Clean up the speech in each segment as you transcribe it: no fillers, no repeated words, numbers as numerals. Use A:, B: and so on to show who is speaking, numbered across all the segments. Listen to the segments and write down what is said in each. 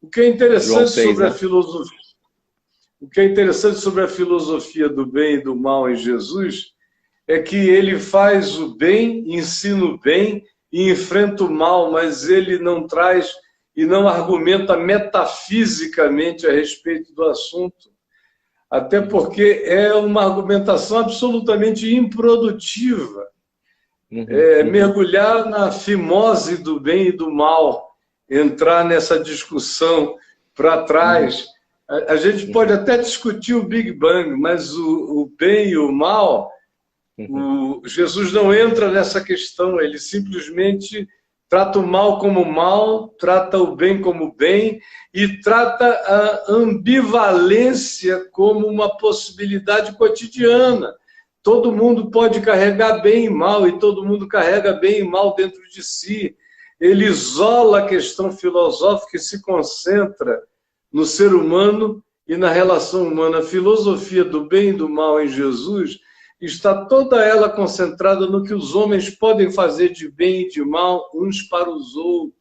A: O que é interessante
B: 6,
A: sobre
B: né?
A: a filosofia, o que é interessante sobre a filosofia do bem e do mal em Jesus é que ele faz o bem, ensina o bem e enfrenta o mal, mas ele não traz e não argumenta metafisicamente a respeito do assunto, até porque é uma argumentação absolutamente improdutiva. Mergulhar na fimose do bem e do mal, entrar nessa discussão para trás. A gente pode até discutir o Big Bang, mas o bem e o mal, Jesus não entra nessa questão, ele simplesmente trata o mal como mal, trata o bem como bem e trata a ambivalência como uma possibilidade cotidiana. Todo mundo pode carregar bem e mal, e todo mundo carrega bem e mal dentro de si. Ele isola a questão filosófica e se concentra no ser humano e na relação humana. A filosofia do bem e do mal em Jesus está toda ela concentrada no que os homens podem fazer de bem e de mal uns para os outros.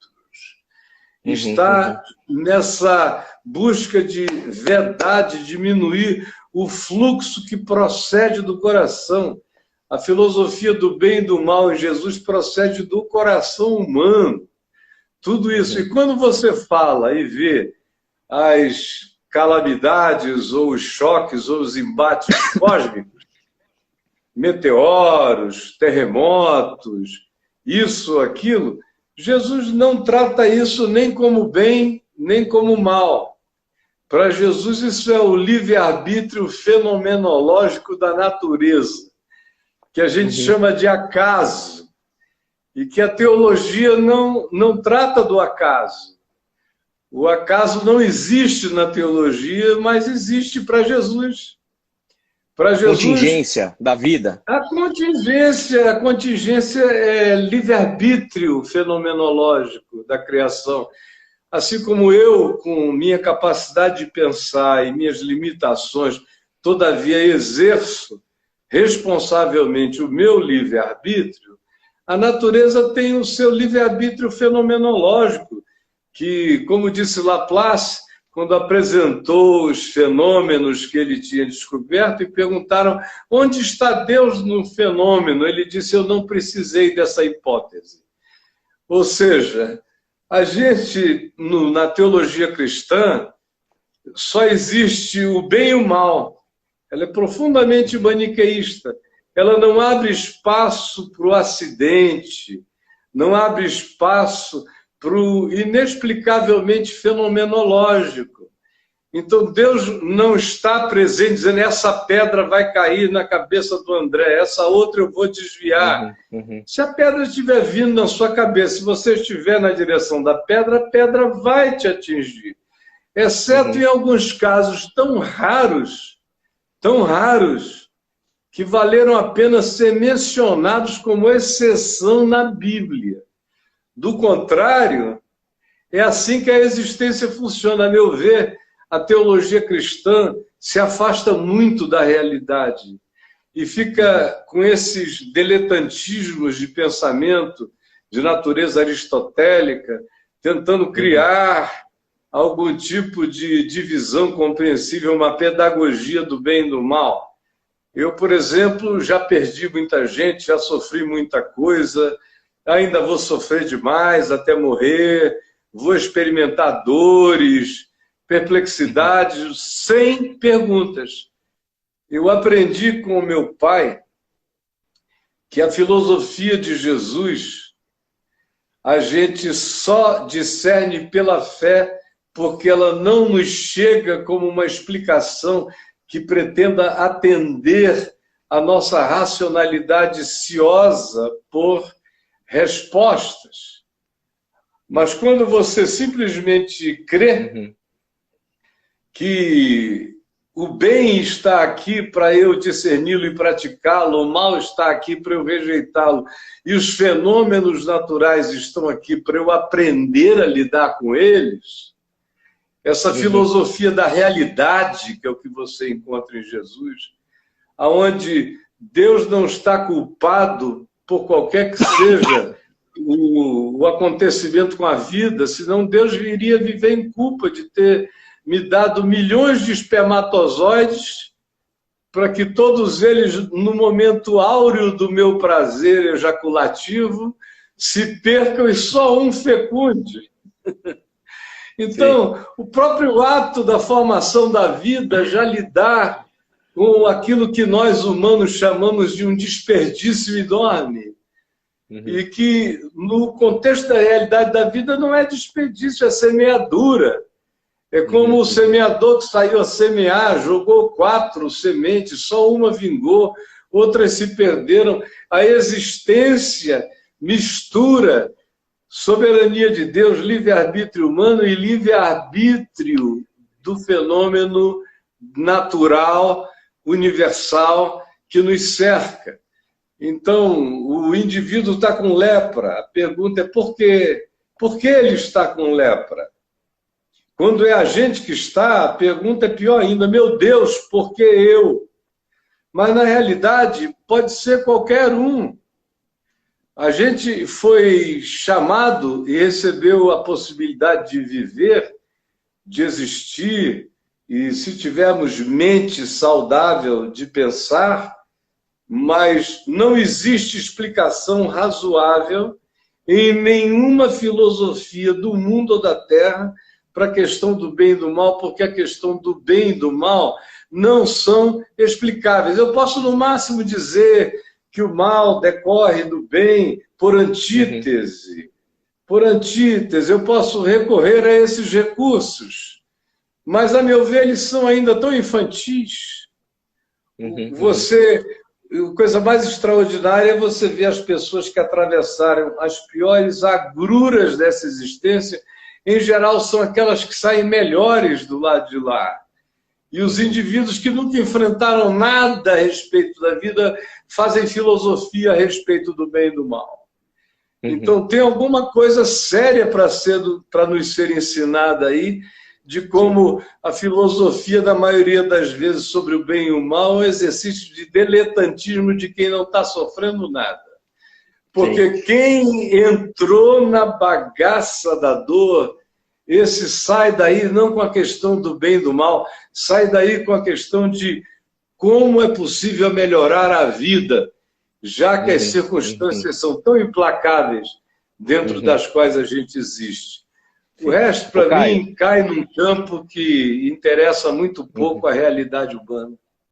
A: Está nessa busca de verdade, diminuir o fluxo que procede do coração. A filosofia do bem e do mal em Jesus procede do coração humano. Tudo isso. E quando você fala e vê as calamidades, ou os choques, ou os embates cósmicos, meteoros, terremotos, isso, aquilo, Jesus não trata isso nem como bem, nem como mal. Para Jesus, isso é o livre-arbítrio fenomenológico da natureza, que a gente chama de acaso, e que a teologia não trata do acaso. O acaso não existe na teologia, mas existe para Jesus. Para Jesus,
B: contingência da vida.
A: A contingência é livre-arbítrio fenomenológico da criação. Assim como eu, com minha capacidade de pensar e minhas limitações, todavia exerço responsavelmente o meu livre-arbítrio, a natureza tem o seu livre-arbítrio fenomenológico, que, como disse Laplace, quando apresentou os fenômenos que ele tinha descoberto e perguntaram onde está Deus no fenômeno, ele disse, eu não precisei dessa hipótese. Ou seja, a gente, na teologia cristã, só existe o bem e o mal. Ela é profundamente maniqueísta. Ela não abre espaço para o acidente, não abre espaço para o inexplicavelmente fenomenológico. Então, Deus não está presente dizendo essa pedra vai cair na cabeça do André, essa outra eu vou desviar. Se a pedra estiver vindo na sua cabeça, se você estiver na direção da pedra, a pedra vai te atingir. Exceto em alguns casos tão raros, que valeram a pena ser mencionados como exceção na Bíblia. Do contrário, é assim que a existência funciona. A meu ver, a teologia cristã se afasta muito da realidade e fica com esses diletantismos de pensamento de natureza aristotélica, tentando criar algum tipo de divisão compreensível, uma pedagogia do bem e do mal. Eu, por exemplo, já perdi muita gente, já sofri muita coisa, ainda vou sofrer demais até morrer, vou experimentar dores, perplexidades, sem perguntas. Eu aprendi com o meu pai que a filosofia de Jesus a gente só discerne pela fé porque ela não nos chega como uma explicação que pretenda atender a nossa racionalidade ciosa por respostas. Mas quando você simplesmente crê que o bem está aqui para eu discerni-lo e praticá-lo, o mal está aqui para eu rejeitá-lo, e os fenômenos naturais estão aqui para eu aprender a lidar com eles, essa filosofia da realidade, que é o que você encontra em Jesus, aonde Deus não está culpado por qualquer que seja o acontecimento com a vida, senão Deus iria viver em culpa de ter me dado milhões de espermatozoides para que todos eles, no momento áureo do meu prazer ejaculativo, se percam e só um fecunde. Então, o próprio ato da formação da vida já lidar com aquilo que nós humanos chamamos de um desperdício enorme. E que, no contexto da realidade da vida, não é desperdício, é semeadura. É como o semeador que saiu a semear, jogou 4 sementes, só uma vingou, outras se perderam. A existência mistura soberania de Deus, livre-arbítrio humano e livre-arbítrio do fenômeno natural, universal, que nos cerca. Então, o indivíduo está com lepra. A pergunta é por quê? Por que ele está com lepra? Quando é a gente que está, a pergunta é pior ainda. Meu Deus, por que eu? Mas, na realidade, pode ser qualquer um. A gente foi chamado e recebeu a possibilidade de viver, de existir, e se tivermos mente saudável de pensar, mas não existe explicação razoável em nenhuma filosofia do mundo ou da Terra para a questão do bem e do mal, porque a questão do bem e do mal não são explicáveis. Eu posso, no máximo, dizer que o mal decorre do bem por antítese. Por antítese, eu posso recorrer a esses recursos, mas, a meu ver, eles são ainda tão infantis. A coisa mais extraordinária é você ver as pessoas que atravessaram as piores agruras dessa existência. Em geral, são aquelas que saem melhores do lado de lá. E os indivíduos que nunca enfrentaram nada a respeito da vida fazem filosofia a respeito do bem e do mal. Então, tem alguma coisa séria para nos ser ensinada aí, de como a filosofia, da maioria das vezes, sobre o bem e o mal, é um exercício de diletantismo de quem não está sofrendo nada. Porque quem entrou na bagaça da dor, esse sai daí não com a questão do bem e do mal, sai daí com a questão de como é possível melhorar a vida, já que as circunstâncias são tão implacáveis dentro das quais a gente existe. O resto, para mim, cai num campo que interessa muito pouco a realidade humana.